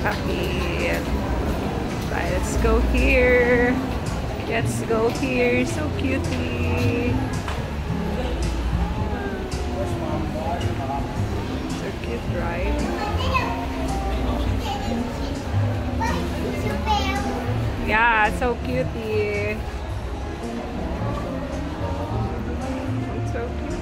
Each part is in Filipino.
So cute. Let's go here. Let's go here. So cutie. So cute, right? Yeah, so cutie. So cute. So cute.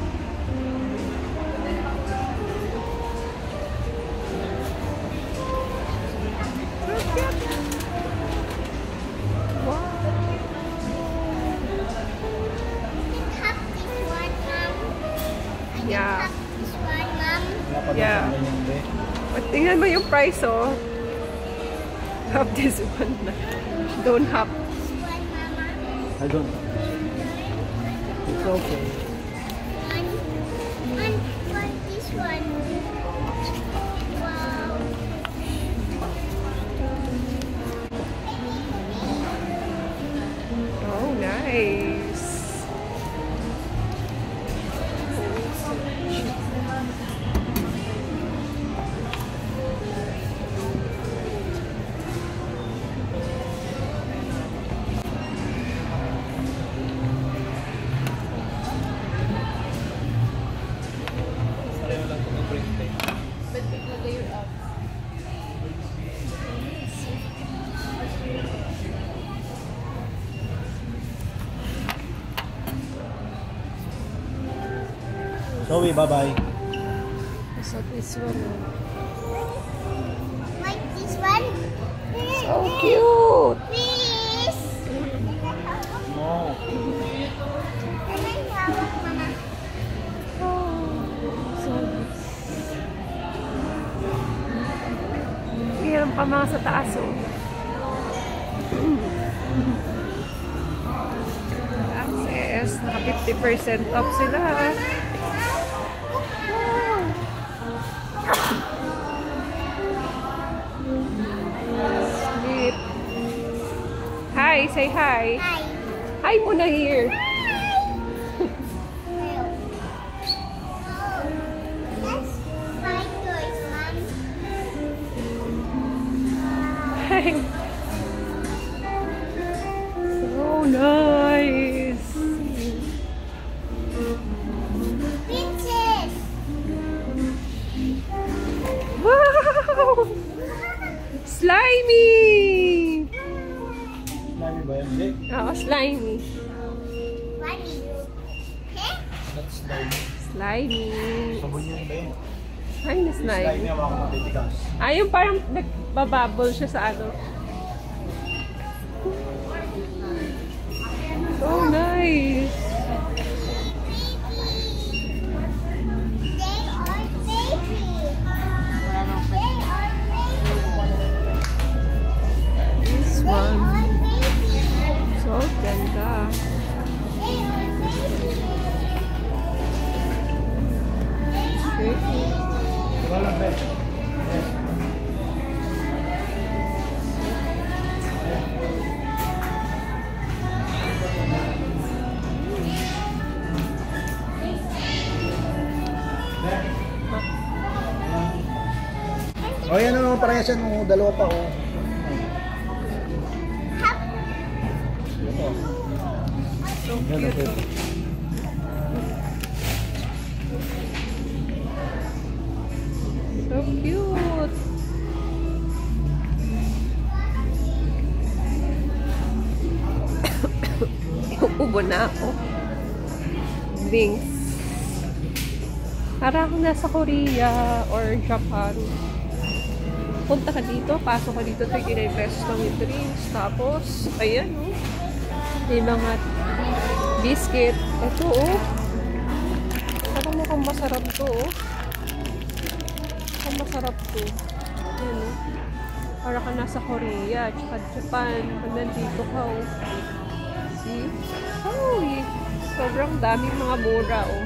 Yeah. Yeah. But tingnan mo yung price, oh. Have this one. Don't have. I don't. It's okay. And this one. Wow. Oh, nice. Zoe, bye-bye. So this one. Like this one? So cute. Please. No. Meron pa mga sa taas, oh. Access. Naka 50% off sila. Sweet. Hi, say hi. Hi. Hi muna here. That's my toys, Mom. Hi. So nice. Princess. Wow! Slimy! Slimy ba yan? Hindi. Oo, slimy. Bunny. Okay? That's slimy. Slimy. Sabon yan ba yan? Ay, na Slimy slimy. yung mga matitigas. Ah, yung parang nagbabubble siya sa ano. So nice. They are baby. They are baby. This They one. are baby. So ganda. They are baby. Pretty. Wala ba? Oh, yan o, parehas yan o, dalawa pa o. Ito. So Yan, cute. okay. So cute. Ubo na ako. Wings. Para akong nasa Korea or Japan. Punta ka dito, pasok ka dito, 39 pesos lang yung drinks. Tapos, ayan, oh. May mga biscuit. Ito, oh. Parang mukhang masarap to, oh. Mukhang masarap to. Ayan, oh. Para ka nasa Korea, tsaka Japan. Pag nandito ka, oh. See? Oh, sobrang daming mga mura, oh.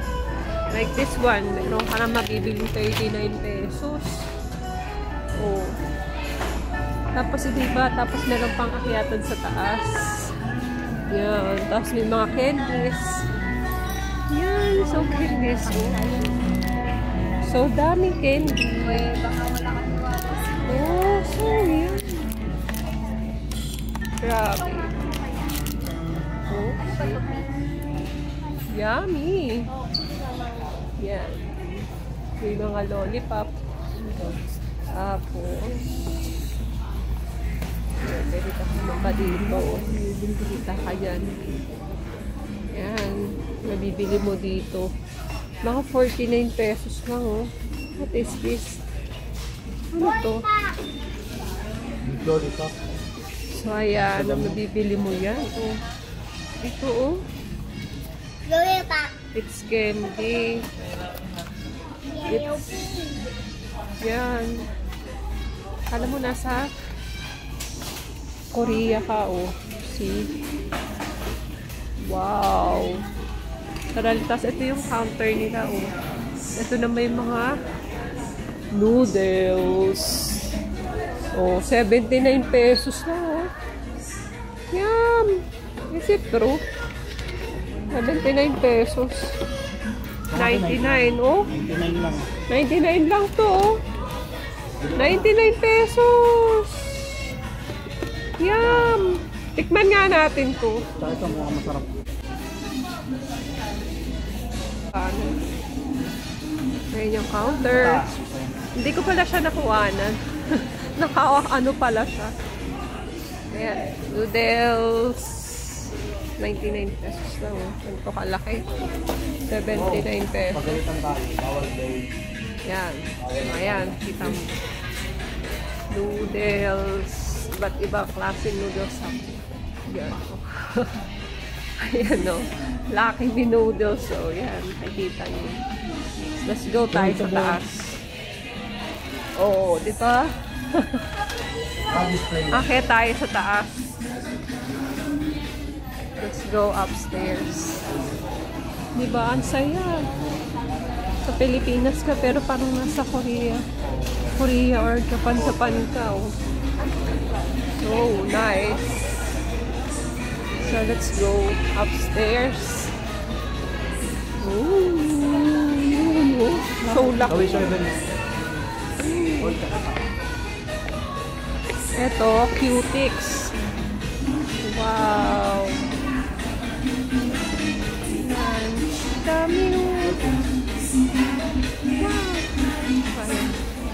Like this one, meron ka na mabibili 39 pesos. Oh. Tapos, diba? Tapos meron pang akyatan sa taas. Yan. Tapos may mga candies. Yan. So, candies, oh. So, daming candy. Oh, so yan. Grabe. Oh. Yummy. Yan. May mga lollipop. Tapos, pwede ka kumaka dito. Kita ka yan. Yan. Mabibili mo dito. Mga 49 pesos lang, oh. What is this? Ano to? So, ayan. Mabibili mo yan. Oh. Ito, oh. It's candy. It's... Yan. Alam mo, nasa Korea ka, oh. See? Wow. Tapos ito yung counter nila, oh. Ito na may mga noodles. Oh, 79 pesos na, oh. Yum! Is it true? 79 pesos. 99, oh. 99 lang. 99 lang to, oh. 99 pesos. Yum! Tikman nga natin to. Tsaka ito mukhang masarap. Ano? Ayan yung counter. Hindi ko pala siya nakuhanan. Ano pala siya. Ayan. Noodles. 99 pesos lang. Ito kalaki. 79 pesos. Pagalitan tayo. Bawal daw. Yan. Ayan. Kita mo. Noodles. Iba't ibang klaseng noodles. Yan. Ayan, no. Lucky Me noodles. So, yan. Nakikita niyo. Let's go tayo sa taas. Oo, di ba? Akit tayo sa taas. Let's go upstairs. Di ba? Ang saya. Sa Pilipinas ka, pero parang nasa Korea. Korea or Japan ka. Oh. So, nice. So, let's go upstairs. Ooh, so lucky. Ito, Cutix. Wow. Yan. Dami nun. Wow.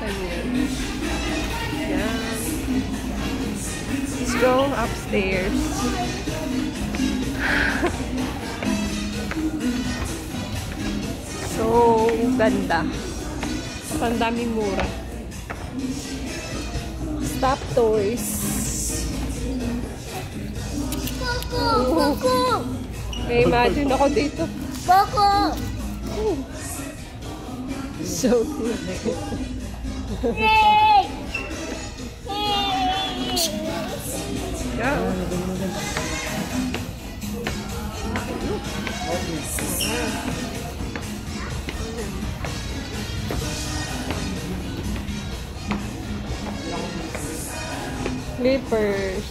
Ayan. Yan. Let's go upstairs. So, ganda. Ang daming mura. Stop toys. Coco! May imagine ako dito. Coco! So cute. Hey! Yeah. Clippers.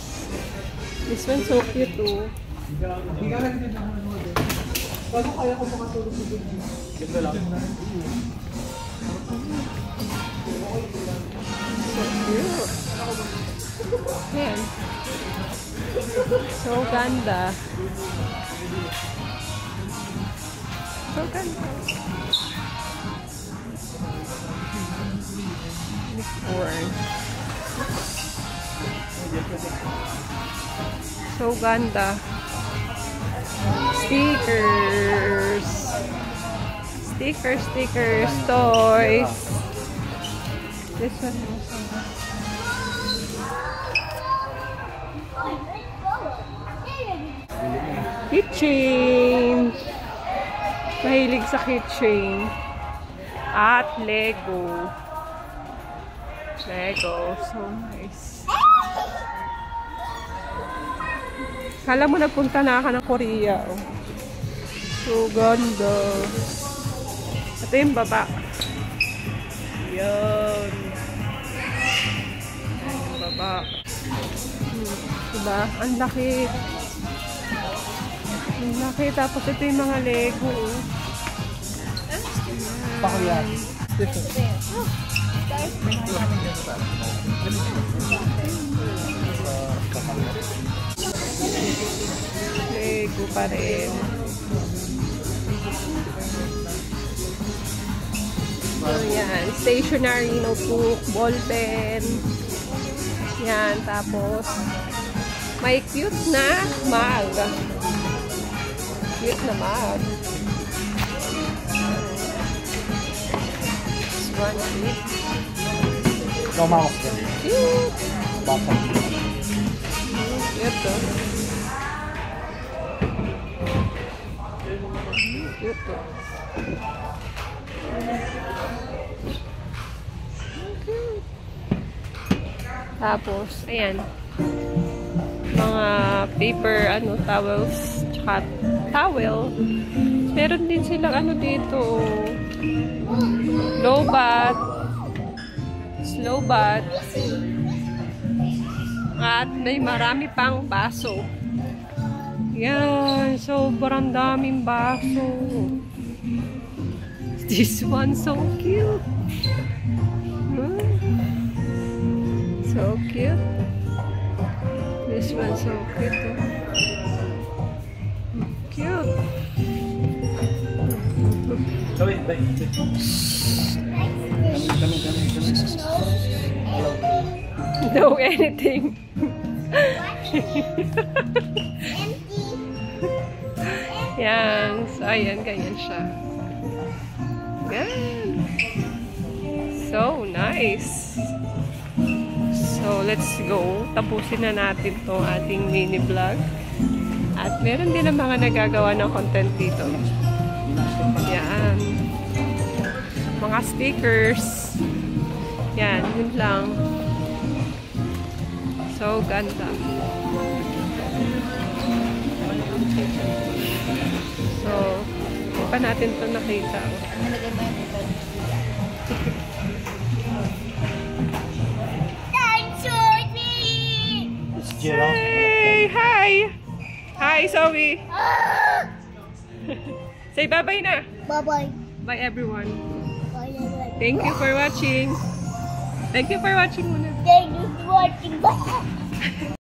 This one's so cute too. Paano kaya ko makatulog sa video? Ganda lang. So cute. Yan. So ganda. So ganda. This one. So ganda. Stickers. Stickers, toys. This one also. Keychain. Mahilig sa keychain. At Lego. Lego. So nice. Kala mo nagpunta na ka ng Korea. Oh. So ganda. Ito yung baba. Yan. Yung baba. Diba? Ang laki. Ang laki. Tapos ito yung mga Lego. Pakuyan. Lego pa rin. So, yan. Stationery notebook, ball pen. Yan. Tapos, may cute na mug. Cute na mug. This one, cute. Lumawak yan. Cute. Bata. Cute, oh. Cute, oh. Tapos, ayan. Mga paper, towels, tsaka towel. Meron din silang dito. Low bath. Slow bath. At may marami pang baso. Yan. Sobrang daming baso. This one so cute. So cute. This one so cute. Oh. Cute. No anything. Yan. So, ayan. Ganyan siya. Yan. So nice. So, let's go. Tapusin na natin itong ating mini vlog. At meron din ang mga nagagawa ng content dito. Yan. Mga stickers. Yan, yun lang. So, ganda. So, hindi pa natin ito nakita. Say hi! Hi, Zoe! Say bye-bye na! Bye-bye. Bye, everyone. Bye-bye. Thank you for watching. Thank you for watching muna. Thank you for watching. Bye.